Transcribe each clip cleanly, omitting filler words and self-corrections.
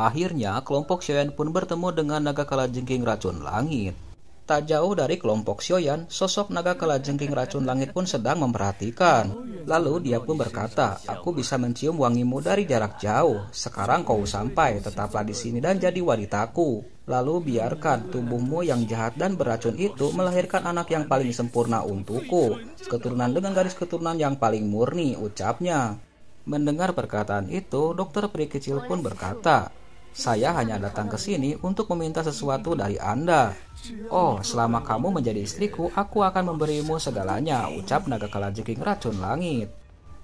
Akhirnya, kelompok Sioyan pun bertemu dengan naga kalajengking racun langit. Tak jauh dari kelompok Sioyan, sosok naga kalajengking racun langit pun sedang memperhatikan. Lalu dia pun berkata, "Aku bisa mencium wangimu dari jarak jauh. Sekarang kau sampai, tetaplah di sini dan jadi wanitaku. Lalu biarkan tubuhmu yang jahat dan beracun itu melahirkan anak yang paling sempurna untukku. Keturunan dengan garis keturunan yang paling murni," ucapnya. Mendengar perkataan itu, dokter peri kecil pun berkata, "Saya hanya datang ke sini untuk meminta sesuatu dari Anda." "Oh, selama kamu menjadi istriku, aku akan memberimu segalanya," ucap naga kalajengking racun langit.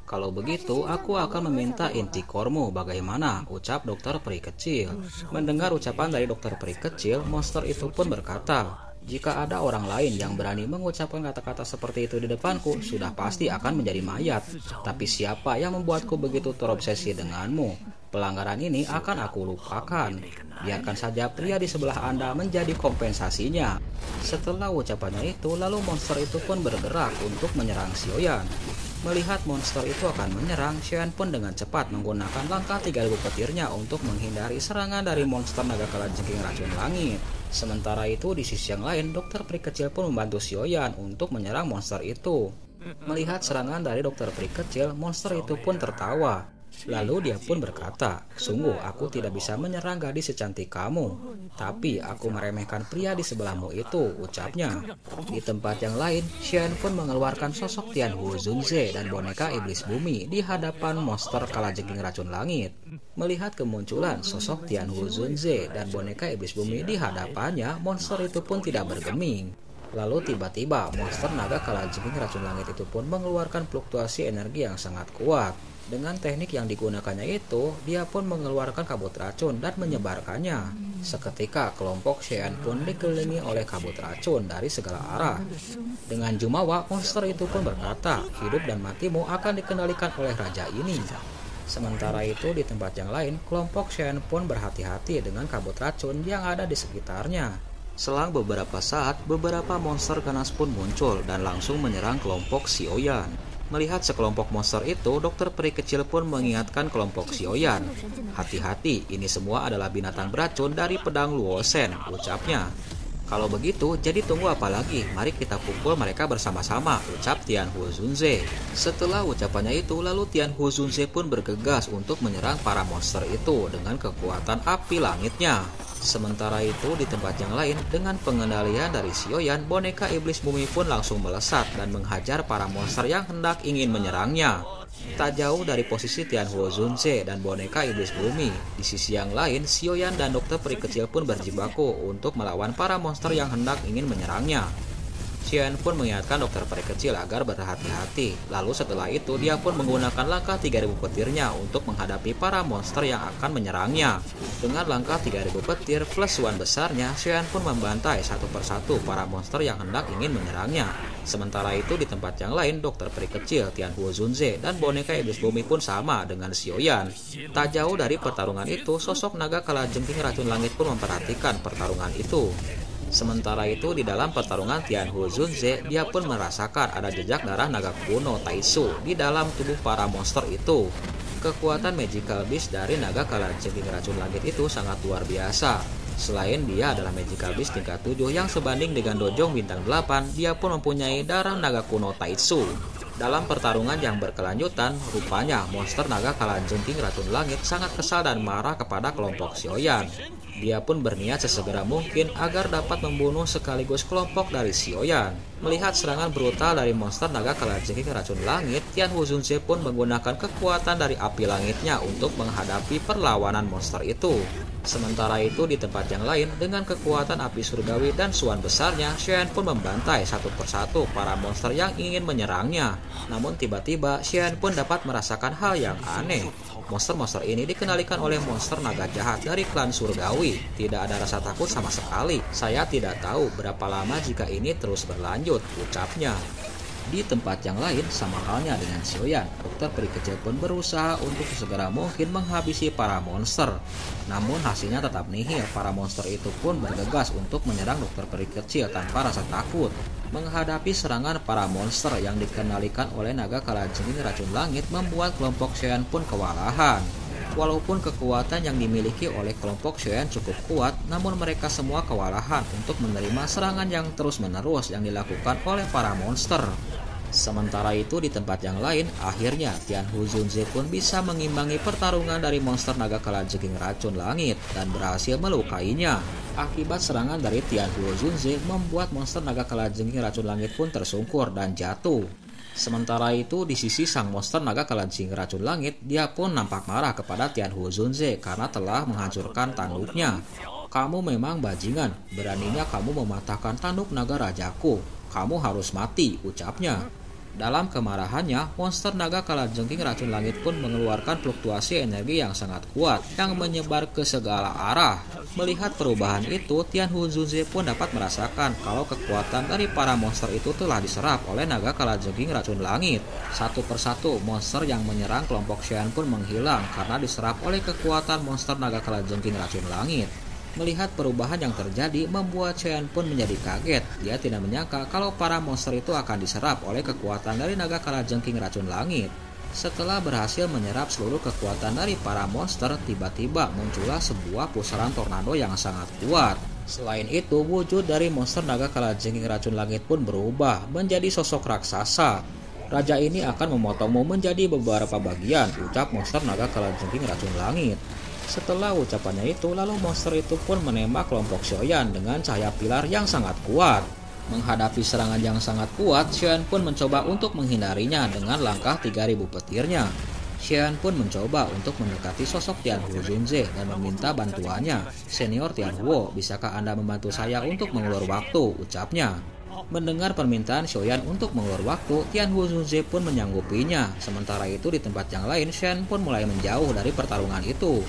"Kalau begitu, aku akan meminta inti kormu. Bagaimana?" ucap dokter peri kecil. Mendengar ucapan dari dokter peri kecil, monster itu pun berkata, "Jika ada orang lain yang berani mengucapkan kata-kata seperti itu di depanku, sudah pasti akan menjadi mayat. Tapi siapa yang membuatku begitu terobsesi denganmu? Pelanggaran ini akan aku lupakan. Biarkan saja pria di sebelah Anda menjadi kompensasinya." Setelah ucapannya itu, lalu monster itu pun bergerak untuk menyerang Sioyan. Melihat monster itu akan menyerang, Sioyan pun dengan cepat menggunakan langkah 3000 petirnya untuk menghindari serangan dari monster naga kalajengking racun langit. Sementara itu, di sisi yang lain, dokter peri kecil pun membantu Sioyan untuk menyerang monster itu. Melihat serangan dari dokter peri kecil, monster itu pun tertawa. Lalu dia pun berkata, "Sungguh aku tidak bisa menyerang gadis secantik kamu, tapi aku meremehkan pria di sebelahmu itu," ucapnya. Di tempat yang lain, Xian pun mengeluarkan sosok Tian Hu Zunze dan boneka iblis bumi di hadapan monster kalajengking racun langit. Melihat kemunculan sosok Tian Hu Zunze dan boneka iblis bumi di hadapannya, monster itu pun tidak bergeming. Lalu tiba-tiba monster naga kalajengking racun langit itu pun mengeluarkan fluktuasi energi yang sangat kuat. Dengan teknik yang digunakannya itu, dia pun mengeluarkan kabut racun dan menyebarkannya. Seketika kelompok Xian pun dikelilingi oleh kabut racun dari segala arah. Dengan jumawa, monster itu pun berkata, "Hidup dan matimu akan dikendalikan oleh raja ini." Sementara itu, di tempat yang lain, kelompok Xian pun berhati-hati dengan kabut racun yang ada di sekitarnya. Selang beberapa saat, beberapa monster ganas pun muncul dan langsung menyerang kelompok Sioyan. Melihat sekelompok monster itu, dokter peri kecil pun mengingatkan kelompok Sioyan, "Hati-hati, ini semua adalah binatang beracun dari pedang Luosen," ucapnya. "Kalau begitu, jadi tunggu apa lagi? Mari kita pukul mereka bersama-sama," ucap Tian Hu Zunze. Setelah ucapannya itu, lalu Tian Hu Zunze pun bergegas untuk menyerang para monster itu dengan kekuatan api langitnya. Sementara itu, di tempat yang lain, dengan pengendalian dari Sioyan, boneka iblis bumi pun langsung melesat dan menghajar para monster yang hendak ingin menyerangnya. Tak jauh dari posisi Tian Hu Zunze dan boneka iblis bumi, di sisi yang lain, Sioyan dan dokter peri kecil pun berjibaku untuk melawan para monster yang hendak ingin menyerangnya. Xian pun mengingatkan dokter peri kecil agar berhati-hati. Lalu setelah itu, dia pun menggunakan langkah 3000 petirnya untuk menghadapi para monster yang akan menyerangnya. Dengan langkah 3000 petir plus one besarnya, Xian pun membantai satu persatu para monster yang hendak ingin menyerangnya. Sementara itu, di tempat yang lain, dokter peri kecil Tian Hu Zunze dan boneka iblis bumi pun sama dengan Sioyan. Tak jauh dari pertarungan itu, sosok naga kalajengking racun langit pun memperhatikan pertarungan itu. Sementara itu, di dalam pertarungan Tian Hu Zunze, dia pun merasakan ada jejak darah naga kuno Taisu di dalam tubuh para monster itu. Kekuatan magical beast dari naga kalajengking racun langit itu sangat luar biasa. Selain dia adalah magical beast tingkat 7 yang sebanding dengan Dojong bintang 8, dia pun mempunyai darah naga kuno Taisu. Dalam pertarungan yang berkelanjutan, rupanya monster naga kalajengking racun langit sangat kesal dan marah kepada kelompok Sioyan. Dia pun berniat sesegera mungkin agar dapat membunuh sekaligus kelompok dari Sioyan. Melihat serangan brutal dari monster naga kalajengking racun langit, Tian Hu Zunze pun menggunakan kekuatan dari api langitnya untuk menghadapi perlawanan monster itu. Sementara itu, di tempat yang lain, dengan kekuatan api surgawi dan suan besarnya, Xian pun membantai satu persatu para monster yang ingin menyerangnya. Namun tiba-tiba, Xian pun dapat merasakan hal yang aneh. Monster-monster ini dikendalikan oleh monster naga jahat dari klan surgawi. Tidak ada rasa takut sama sekali. "Saya tidak tahu berapa lama jika ini terus berlanjut," ucapnya. Di tempat yang lain, sama halnya dengan Sioyan, dokter peri kecil pun berusaha untuk segera mungkin menghabisi para monster. Namun hasilnya tetap nihil. Para monster itu pun bergegas untuk menyerang dokter peri kecil tanpa rasa takut. Menghadapi serangan para monster yang dikendalikan oleh naga kalajengking racun langit membuat kelompok Xian pun kewalahan. Walaupun kekuatan yang dimiliki oleh kelompok Xiaoyan cukup kuat, namun mereka semua kewalahan untuk menerima serangan yang terus-menerus yang dilakukan oleh para monster. Sementara itu di tempat yang lain, akhirnya Tianhu Zunze pun bisa mengimbangi pertarungan dari monster naga kalajengking racun langit dan berhasil melukainya. Akibat serangan dari Tianhu Zunze membuat monster naga kalajengking racun langit pun tersungkur dan jatuh. Sementara itu di sisi sang monster naga kalajengking racun langit, dia pun nampak marah kepada Tianhu Zunze karena telah menghancurkan tanduknya. Kamu memang bajingan, beraninya kamu mematahkan tanduk naga rajaku. Kamu harus mati, ucapnya. Dalam kemarahannya, monster naga kalajengking racun langit pun mengeluarkan fluktuasi energi yang sangat kuat yang menyebar ke segala arah. Melihat perubahan itu, Tianhu Zunze pun dapat merasakan kalau kekuatan dari para monster itu telah diserap oleh naga kalajengking racun langit. Satu persatu, monster yang menyerang kelompok Xian pun menghilang karena diserap oleh kekuatan monster naga kalajengking racun langit. Melihat perubahan yang terjadi membuat Xian pun menjadi kaget. Dia tidak menyangka kalau para monster itu akan diserap oleh kekuatan dari naga kalajengking racun langit. Setelah berhasil menyerap seluruh kekuatan dari para monster, tiba-tiba muncullah sebuah pusaran tornado yang sangat kuat. Selain itu, wujud dari monster naga kalajengking racun langit pun berubah menjadi sosok raksasa. Raja ini akan memotongmu menjadi beberapa bagian, ucap monster naga kalajengking racun langit. Setelah ucapannya itu, lalu monster itu pun menembak kelompok Xiaoyan dengan cahaya pilar yang sangat kuat. Menghadapi serangan yang sangat kuat, Xiaoyan pun mencoba untuk menghindarinya dengan langkah 3000 petirnya. Xiaoyan pun mencoba untuk mendekati sosok Tianhu Zunze dan meminta bantuannya. Senior Tianhuo, bisakah Anda membantu saya untuk mengulur waktu, ucapnya. Mendengar permintaan Xiaoyan untuk mengulur waktu, Tianhu Zunze pun menyanggupinya. Sementara itu di tempat yang lain, Xiaoyan pun mulai menjauh dari pertarungan itu.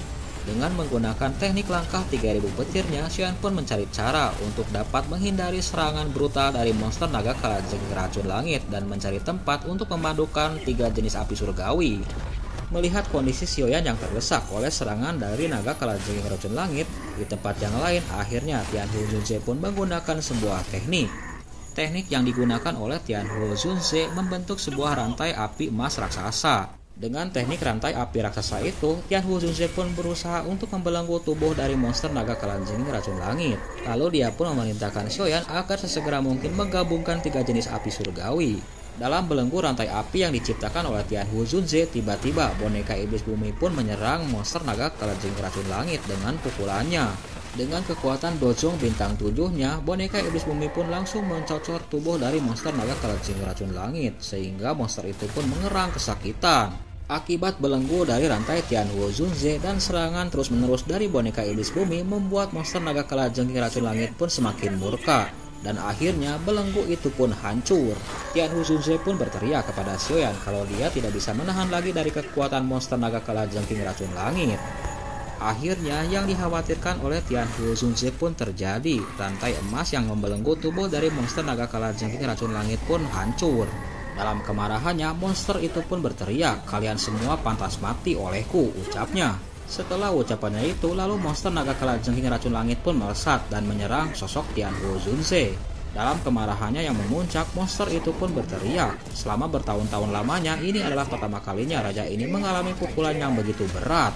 Dengan menggunakan teknik langkah 3000 petirnya, Xiaoyan pun mencari cara untuk dapat menghindari serangan brutal dari monster naga kalajengking racun langit dan mencari tempat untuk memadukan 3 jenis api surgawi. Melihat kondisi Xiaoyan yang terdesak oleh serangan dari naga kalajengking racun langit, di tempat yang lain akhirnya Tianhu Zunze pun menggunakan sebuah teknik. Teknik yang digunakan oleh Tianhu Zunze membentuk sebuah rantai api emas raksasa. Dengan teknik rantai api raksasa itu, Tianhu Zunze pun berusaha untuk membelenggu tubuh dari monster naga kalajengking racun langit. Lalu dia pun memerintahkan Xiaoyan agar sesegera mungkin menggabungkan 3 jenis api surgawi. Dalam belenggu rantai api yang diciptakan oleh Tianhu Zunze, tiba-tiba boneka iblis bumi pun menyerang monster naga kalajengking racun langit dengan pukulannya. Dengan kekuatan Dojong bintang 7-nya, boneka iblis bumi pun langsung mencocor tubuh dari monster naga kalajengking racun langit, sehingga monster itu pun mengerang kesakitan. Akibat belenggu dari rantai Tianhu Zunze dan serangan terus-menerus dari boneka iblis bumi membuat monster naga kalajengking racun langit pun semakin murka. Dan akhirnya belenggu itu pun hancur. Tianhu Zunze pun berteriak kepada Xiaoyan kalau dia tidak bisa menahan lagi dari kekuatan monster naga kalajengking racun langit. Akhirnya yang dikhawatirkan oleh Tianhu Zunze pun terjadi. Rantai emas yang membelenggu tubuh dari monster naga kalajengking racun langit pun hancur. Dalam kemarahannya, monster itu pun berteriak, "Kalian semua pantas mati olehku," ucapnya. Setelah ucapannya itu, lalu monster naga kalajengking racun langit pun melesat dan menyerang sosok Tianhu Zunze. Dalam kemarahannya yang memuncak, monster itu pun berteriak. Selama bertahun-tahun lamanya, ini adalah pertama kalinya raja ini mengalami pukulan yang begitu berat.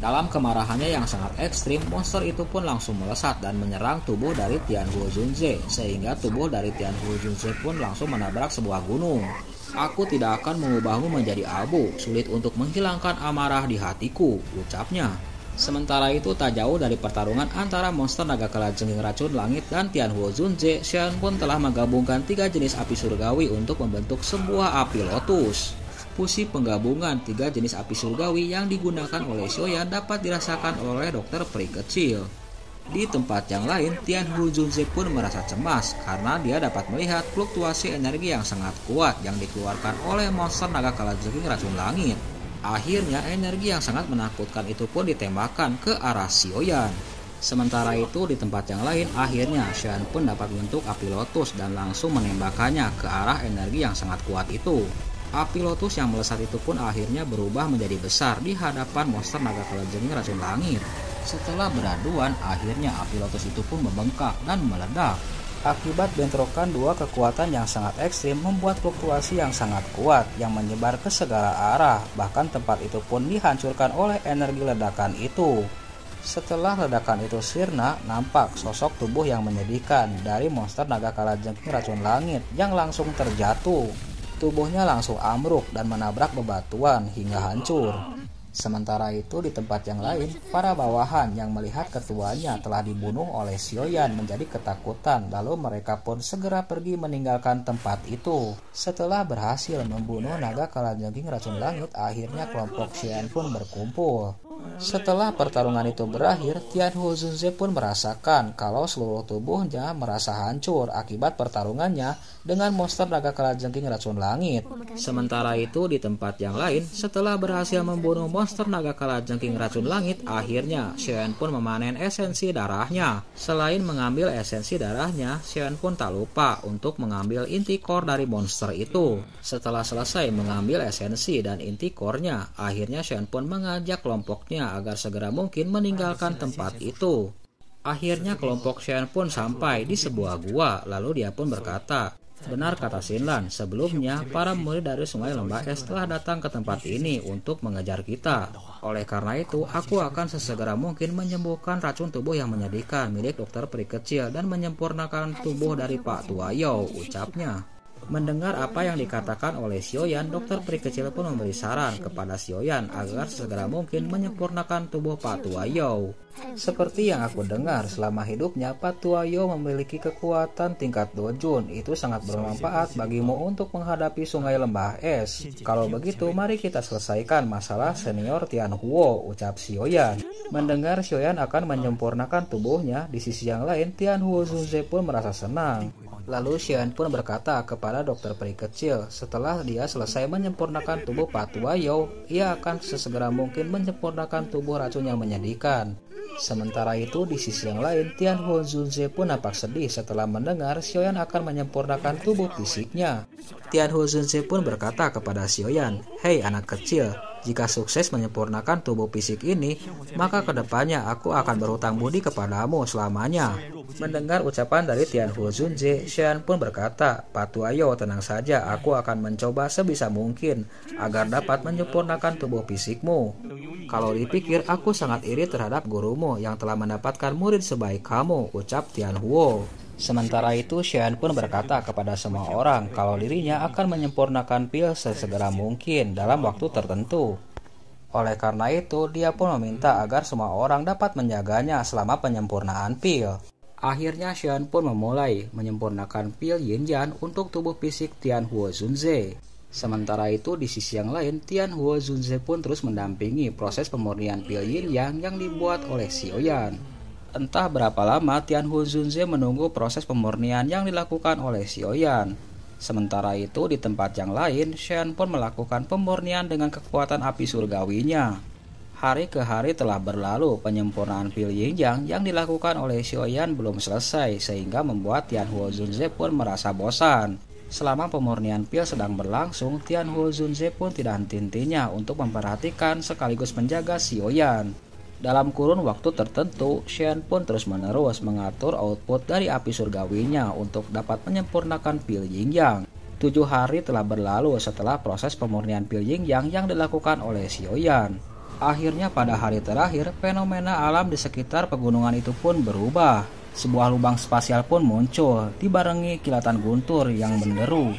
Dalam kemarahannya yang sangat ekstrim, monster itu pun langsung melesat dan menyerang tubuh dari Tianhu Zunze, sehingga tubuh dari Tianhu Zunze pun langsung menabrak sebuah gunung. "Aku tidak akan mengubahmu menjadi abu, sulit untuk menghilangkan amarah di hatiku," ucapnya. Sementara itu tak jauh dari pertarungan antara monster naga kalajengking racun langit dan Tianhu Zunze, Xiaoyan pun telah menggabungkan 3 jenis api surgawi untuk membentuk sebuah api lotus. Fusi penggabungan 3 jenis api surgawi yang digunakan oleh Xiaoyan dapat dirasakan oleh dokter peri kecil. Di tempat yang lain, Tianhu Zunze pun merasa cemas karena dia dapat melihat fluktuasi energi yang sangat kuat yang dikeluarkan oleh monster naga kalajengking racun langit. Akhirnya energi yang sangat menakutkan itu pun ditembakkan ke arah Xiaoyan. Sementara itu di tempat yang lain, akhirnya Xiaoyan pun dapat membentuk api lotus dan langsung menembakkannya ke arah energi yang sangat kuat itu. Api lotus yang melesat itu pun akhirnya berubah menjadi besar di hadapan monster naga kalajengking racun langit. Setelah beraduan, akhirnya api lotus itu pun membengkak dan meledak. Akibat bentrokan dua kekuatan yang sangat ekstrim membuat fluktuasi yang sangat kuat yang menyebar ke segala arah, bahkan tempat itu pun dihancurkan oleh energi ledakan itu. Setelah ledakan itu sirna, nampak sosok tubuh yang menyedihkan dari monster naga kalajengking racun langit yang langsung terjatuh. Tubuhnya langsung ambruk dan menabrak bebatuan hingga hancur. Sementara itu di tempat yang lain, para bawahan yang melihat ketuanya telah dibunuh oleh Xiaoyan menjadi ketakutan, lalu mereka pun segera pergi meninggalkan tempat itu. Setelah berhasil membunuh naga kalajengking racun langit, akhirnya kelompok Xiaoyan pun berkumpul. Setelah pertarungan itu berakhir, Tianhu Zunze pun merasakan kalau seluruh tubuhnya merasa hancur akibat pertarungannya dengan monster naga kalajengking racun langit. Sementara itu di tempat yang lain, setelah berhasil membunuh monster naga kalajengking racun langit, akhirnya Xiaoyan pun memanen esensi darahnya. Selain mengambil esensi darahnya, Xiaoyan pun tak lupa untuk mengambil inti core dari monster itu. Setelah selesai mengambil esensi dan inti core-nya, akhirnya Xiaoyan pun mengajak kelompoknya agar segera mungkin meninggalkan tempat itu. Akhirnya kelompok Xiaoyan pun sampai di sebuah gua, lalu dia pun berkata, "Benar kata Xinlan, sebelumnya para murid dari Sungai Lembah Es telah datang ke tempat ini untuk mengejar kita. Oleh karena itu, aku akan sesegera mungkin menyembuhkan racun tubuh yang menyedihkan milik dokter peri kecil dan menyempurnakan tubuh dari Pak Tuayo," ucapnya. Mendengar apa yang dikatakan oleh Xiaoyan, dokter peri kecil pun memberi saran kepada Xiaoyan agar segera mungkin menyempurnakan tubuh Pak Tuayo. Seperti yang aku dengar, selama hidupnya Pak Tuayo memiliki kekuatan tingkat dojun. Itu sangat bermanfaat bagimu untuk menghadapi Sungai Lembah Es. Kalau begitu, mari kita selesaikan masalah senior Tianhuo, ucap Xiaoyan. Mendengar Xiaoyan akan menyempurnakan tubuhnya, di sisi yang lain Tianhuo Zunze pun merasa senang. Lalu Xiaoyan pun berkata kepada dokter peri kecil, setelah dia selesai menyempurnakan tubuh Pak Tuayo, ia akan sesegera mungkin menyempurnakan tubuh racun yang menyedihkan. Sementara itu di sisi yang lain, Tianhuo Zunze pun nampak sedih setelah mendengar Xiaoyan akan menyempurnakan tubuh fisiknya. Tianhuo Zunze pun berkata kepada Xiaoyan, "Hei anak kecil, jika sukses menyempurnakan tubuh fisik ini, maka kedepannya aku akan berhutang budi kepadamu selamanya." Mendengar ucapan dari Tianhuo Zunze, Xiaoyan pun berkata, "Pak Tuayo, tenang saja, aku akan mencoba sebisa mungkin agar dapat menyempurnakan tubuh fisikmu. Kalau dipikir, aku sangat iri terhadap gurumu yang telah mendapatkan murid sebaik kamu," ucap Tianhuo. Sementara itu, Xiaoyan pun berkata kepada semua orang kalau dirinya akan menyempurnakan pil sesegera mungkin dalam waktu tertentu. Oleh karena itu, dia pun meminta agar semua orang dapat menjaganya selama penyempurnaan pil. Akhirnya Xiaoyan pun memulai menyempurnakan pil Yinyan untuk tubuh fisik Tianhuo Zunze. Sementara itu di sisi yang lain, Tianhuo Zunze pun terus mendampingi proses pemurnian pil Yin-Yang yang dibuat oleh Xiaoyan. Entah berapa lama Tianhuo Zunze menunggu proses pemurnian yang dilakukan oleh Xiaoyan. Sementara itu di tempat yang lain, Xiaoyan pun melakukan pemurnian dengan kekuatan api surgawinya. Hari ke hari telah berlalu, penyempurnaan pil Yin-Yang yang dilakukan oleh Xiaoyan belum selesai sehingga membuat Tianhuo Zunze pun merasa bosan. Selama pemurnian pil sedang berlangsung, Tianhuo Zunze pun tidak henti-hentinya untuk memperhatikan sekaligus menjaga Xiaoyan. Dalam kurun waktu tertentu, Xiaoyan pun terus-menerus mengatur output dari api surgawinya untuk dapat menyempurnakan pil Yin-Yang. 7 hari telah berlalu setelah proses pemurnian pil Yin-Yang yang dilakukan oleh Xiaoyan. Akhirnya pada hari terakhir, fenomena alam di sekitar pegunungan itu pun berubah. Sebuah lubang spasial pun muncul, dibarengi kilatan guntur yang menderu.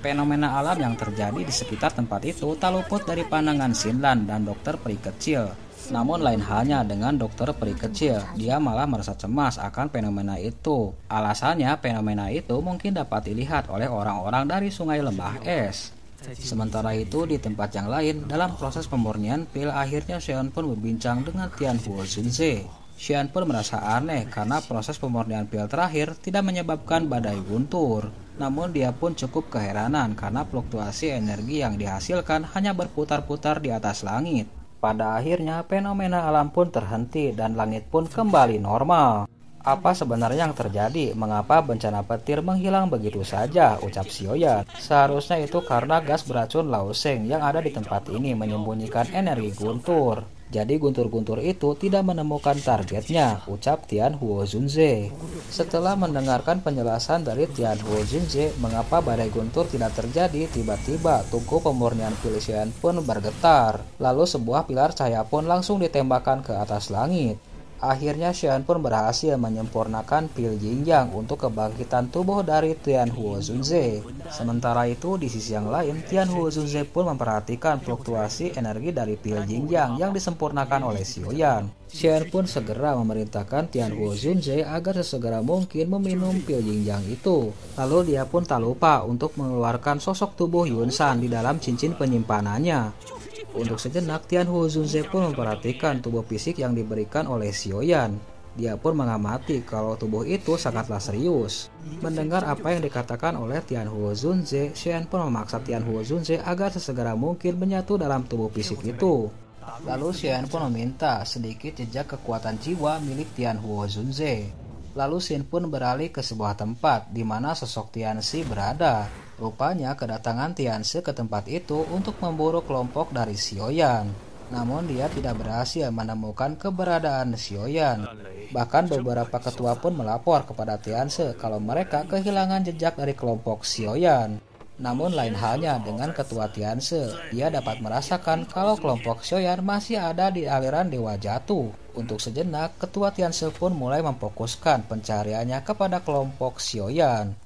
Fenomena alam yang terjadi di sekitar tempat itu tak luput dari pandangan Xinlan dan dokter peri kecil. Namun lain halnya dengan dokter peri kecil, dia malah merasa cemas akan fenomena itu. Alasannya, fenomena itu mungkin dapat dilihat oleh orang-orang dari Sungai Lembah Es. Sementara itu di tempat yang lain, dalam proses pemurnian pil, akhirnya Xiaoyan pun berbincang dengan Tianhuo Zunze. Xiaoyan pun merasa aneh karena proses pemurnian pil terakhir tidak menyebabkan badai guntur. Namun dia pun cukup keheranan karena fluktuasi energi yang dihasilkan hanya berputar-putar di atas langit. Pada akhirnya fenomena alam pun terhenti dan langit pun kembali normal. Apa sebenarnya yang terjadi? Mengapa bencana petir menghilang begitu saja? Ucap Xiaoyan. Seharusnya itu karena gas beracun Laoseng yang ada di tempat ini menyembunyikan energi guntur. Jadi guntur-guntur itu tidak menemukan targetnya, ucap Tian Huo Zunze. Setelah mendengarkan penjelasan dari Tian Huo Zunze mengapa badai guntur tidak terjadi, tiba-tiba tungku pemurnian pil Xian pun bergetar. Lalu sebuah pilar cahaya pun langsung ditembakkan ke atas langit. Akhirnya Xian pun berhasil menyempurnakan pil Yin Yang untuk kebangkitan tubuh dari Tian Huo Zunze. Sementara itu di sisi yang lain, Tian Huo Zunze pun memperhatikan fluktuasi energi dari pil Yin Yang yang disempurnakan oleh Xiaoyan. Xian pun segera memerintahkan Tian Huo Zunze agar sesegera mungkin meminum pil Yin Yang itu. Lalu dia pun tak lupa untuk mengeluarkan sosok tubuh Yun San di dalam cincin penyimpanannya. Untuk sejenak, Tian Huo Zunze pun memperhatikan tubuh fisik yang diberikan oleh Xiaoyan. Dia pun mengamati kalau tubuh itu sangatlah serius. Mendengar apa yang dikatakan oleh Tian Huo Zunze, Xian pun memaksa Tian Huo Zunze agar sesegera mungkin menyatu dalam tubuh fisik itu. Lalu Xian pun meminta sedikit jejak kekuatan jiwa milik Tian Huo Zunze. Lalu Xin pun beralih ke sebuah tempat di mana sosok Tianxi berada. Rupanya kedatangan Tianxi ke tempat itu untuk memburu kelompok dari Xiaoyan. Namun dia tidak berhasil menemukan keberadaan Xiaoyan. Bahkan beberapa ketua pun melapor kepada Tianxi kalau mereka kehilangan jejak dari kelompok Xiaoyan. Namun lain halnya dengan ketua Tianxi, dia dapat merasakan kalau kelompok Xiaoyan masih ada di aliran Dewa Jatuh. Untuk sejenak, ketua Tianxi pun mulai memfokuskan pencariannya kepada kelompok Xiaoyan.